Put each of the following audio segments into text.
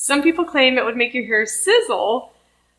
Some people claim it would make your hair sizzle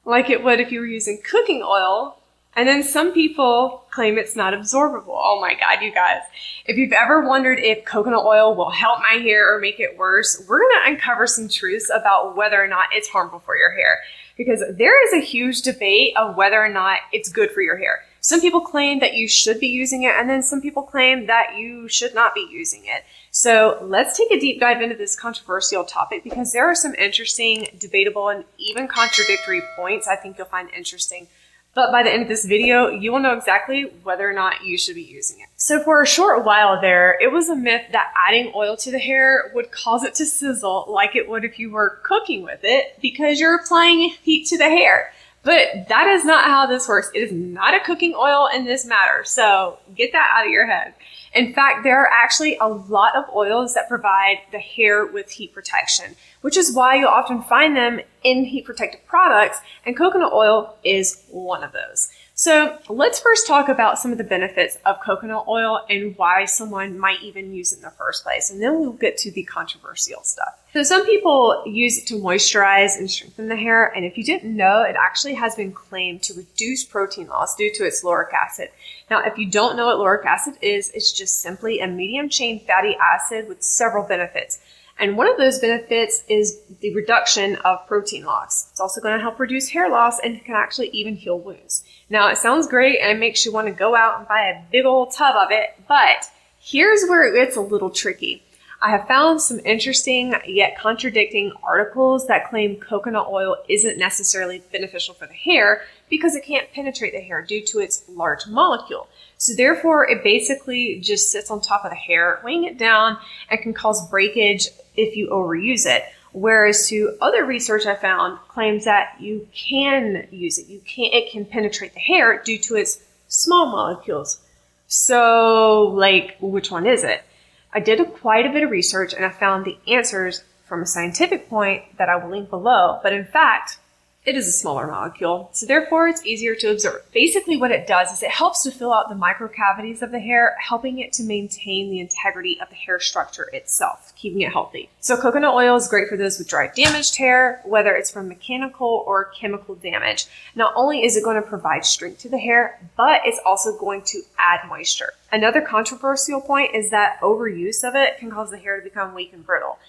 like it would if you were using cooking oil. And then some people claim it's not absorbable. Oh my God, you guys. If you've ever wondered if coconut oil will help my hair or make it worse, we're going to uncover some truths about whether or not it's harmful for your hair. Because there is a huge debate of whether or not it's good for your hair. Some people claim that you should be using it, and then some people claim that you should not be using it. So let's take a deep dive into this controversial topic because there are some interesting, debatable, and even contradictory points I think you'll find interesting. But by the end of this video, you will know exactly whether or not you should be using it. So for a short while there, it was a myth that adding oil to the hair would cause it to sizzle like it would if you were cooking with it because you're applying heat to the hair. But that is not how this works. It is not a cooking oil in this matter. So get that out of your head. In fact, there are actually a lot of oils that provide the hair with heat protection, which is why you'll often find them in heat protective products, and coconut oil is one of those. So let's first talk about some of the benefits of coconut oil and why someone might even use it in the first place, and then we'll get to the controversial stuff. So some people use it to moisturize and strengthen the hair, and if you didn't know, it actually has been claimed to reduce protein loss due to its lauric acid. Now, if you don't know what lauric acid is, it's just simply a medium-chain fatty acid with several benefits. And one of those benefits is the reduction of protein loss. It's also going to help reduce hair loss and can actually even heal wounds. Now, it sounds great and it makes you want to go out and buy a big old tub of it, but here's where it gets a little tricky. I have found some interesting yet contradicting articles that claim coconut oil isn't necessarily beneficial for the hair because it can't penetrate the hair due to its large molecule. So therefore, it basically just sits on top of the hair, weighing it down, and can cause breakage if you overuse it. Whereas to other research I found claims that you can use it. It can penetrate the hair due to its small molecules. So, like, which one is it? I did quite a bit of research and I found the answers from a scientific point that I will link below, but in fact, it is a smaller molecule, so therefore it's easier to absorb. Basically what it does is it helps to fill out the microcavities of the hair, helping it to maintain the integrity of the hair structure itself, keeping it healthy. So coconut oil is great for those with dry, damaged hair, whether it's from mechanical or chemical damage. Not only is it going to provide strength to the hair, but it's also going to add moisture. Another controversial point is that overuse of it can cause the hair to become weak and brittle.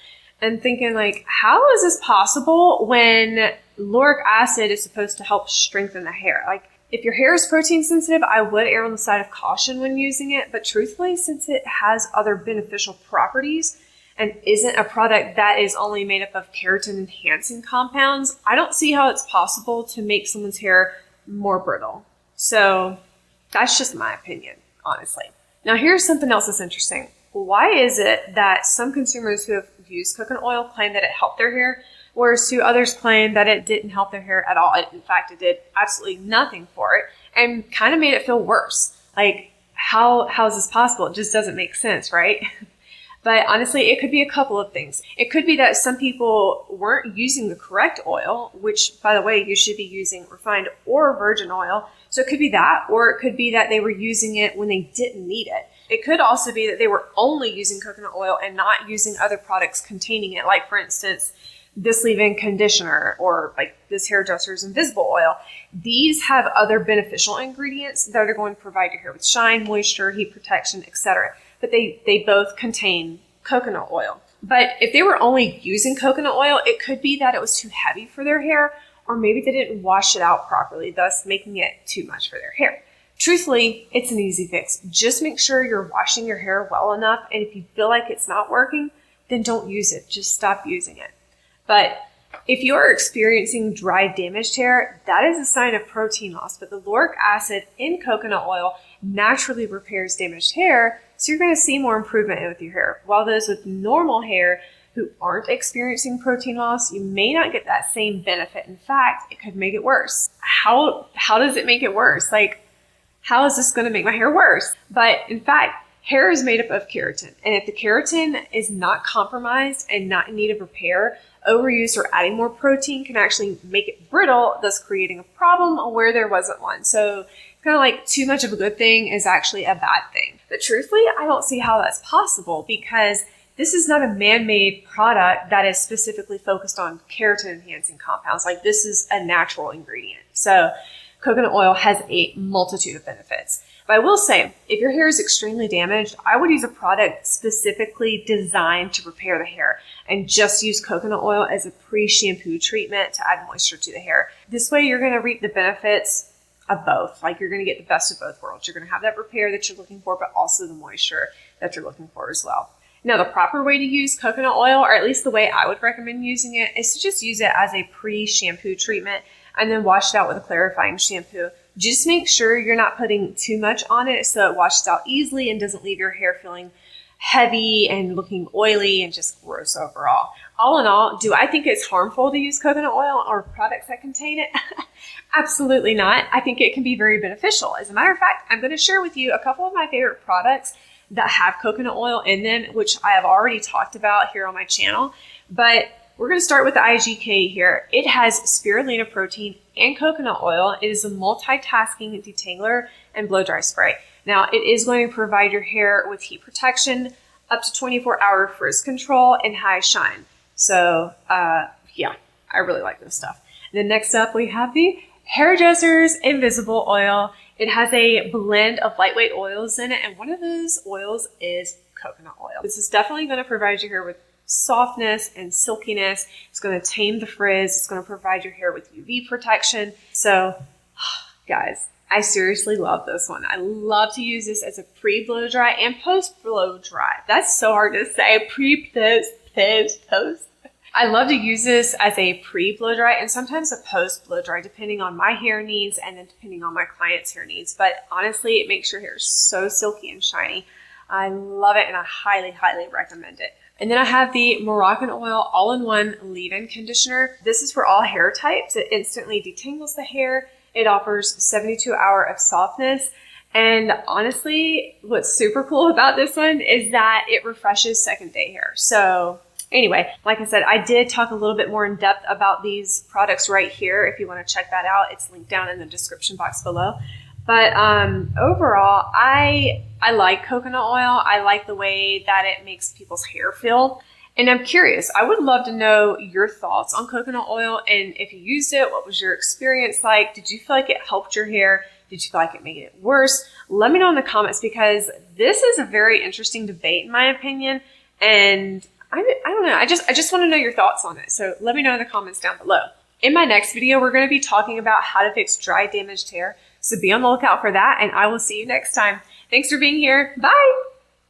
And thinking like, how is this possible when lauric acid is supposed to help strengthen the hair? Like, if your hair is protein sensitive, I would err on the side of caution when using it. But truthfully, since it has other beneficial properties and isn't a product that is only made up of keratin enhancing compounds, I don't see how it's possible to make someone's hair more brittle. So that's just my opinion, honestly. Now here's something else that's interesting. Why is it that some consumers who have used coconut oil claim that it helped their hair, whereas to others claim that it didn't help their hair at all? In fact, it did absolutely nothing for it and kind of made it feel worse. Like, how is this possible? It just doesn't make sense, right? But honestly, it could be a couple of things. It could be that some people weren't using the correct oil, which, by the way, you should be using refined or virgin oil. So it could be that, or it could be that they were using it when they didn't need it. It could also be that they were only using coconut oil and not using other products containing it, like, for instance, this leave-in conditioner or like this hairdresser's invisible oil. These have other beneficial ingredients that are going to provide your hair with shine, moisture, heat protection, etc. But they both contain coconut oil. But if they were only using coconut oil, it could be that it was too heavy for their hair, or maybe they didn't wash it out properly, thus making it too much for their hair. Truthfully, it's an easy fix. Just make sure you're washing your hair well enough, and if you feel like it's not working, then don't use it. Just stop using it. But if you're experiencing dry, damaged hair, that is a sign of protein loss, but the lauric acid in coconut oil naturally repairs damaged hair, so you're going to see more improvement with your hair. While those with normal hair who aren't experiencing protein loss, you may not get that same benefit. In fact, it could make it worse. How does it make it worse? Like, how is this going to make my hair worse? But in fact, hair is made up of keratin. And if the keratin is not compromised and not in need of repair, overuse or adding more protein can actually make it brittle, thus creating a problem where there wasn't one. So it's kind of like too much of a good thing is actually a bad thing. But truthfully, I don't see how that's possible because this is not a man-made product that is specifically focused on keratin enhancing compounds. Like, this is a natural ingredient. So coconut oil has a multitude of benefits. But I will say, if your hair is extremely damaged, I would use a product specifically designed to repair the hair and just use coconut oil as a pre-shampoo treatment to add moisture to the hair. This way, you're going to reap the benefits of both. Like, you're going to get the best of both worlds. You're going to have that repair that you're looking for, but also the moisture that you're looking for as well. Now, the proper way to use coconut oil, or at least the way I would recommend using it, is to just use it as a pre-shampoo treatment and then wash it out with a clarifying shampoo. Just make sure you're not putting too much on it so it washes out easily and doesn't leave your hair feeling heavy and looking oily and just gross overall. All in all, do I think it's harmful to use coconut oil or products that contain it? Absolutely not. I think it can be very beneficial. As a matter of fact, I'm going to share with you a couple of my favorite products that have coconut oil in them, which I have already talked about here on my channel. But we're going to start with the IGK here. It has spirulina protein and coconut oil. It is a multitasking detangler and blow dry spray. Now, it is going to provide your hair with heat protection, up to 24-hour frizz control, and high shine. So, yeah, I really like this stuff. Then next up, we have the Hairdresser's Invisible Oil. It has a blend of lightweight oils in it, and one of those oils is coconut oil. This is definitely going to provide your hair with softness and silkiness. It's going to tame the frizz. It's going to provide your hair with UV protection. So, guys, I seriously love this one. I love to use this as a pre-blow dry and post-blow dry. That's so hard to say. Post. I love to use this as a pre-blow dry and sometimes a post-blow dry, depending on my hair needs and then depending on my client's hair needs. But honestly, it makes your hair so silky and shiny. I love it and I highly, highly recommend it. And then I have the Moroccan Oil All-in-One Leave-In Conditioner. This is for all hair types. It instantly detangles the hair. It offers 72 hours of softness. And honestly, what's super cool about this one is that it refreshes second day hair. So anyway, like I said, I did talk a little bit more in depth about these products right here. If you want to check that out, it's linked down in the description box below. But overall, I like coconut oil. I like the way that it makes people's hair feel. And I'm curious, I would love to know your thoughts on coconut oil. And if you used it, what was your experience like? Did you feel like it helped your hair? Did you feel like it made it worse? Let me know in the comments, because this is a very interesting debate in my opinion. And I don't know, I just want to know your thoughts on it. So let me know in the comments down below. In my next video, we're going to be talking about how to fix dry, damaged hair. So be on the lookout for that, and I will see you next time. Thanks for being here. Bye.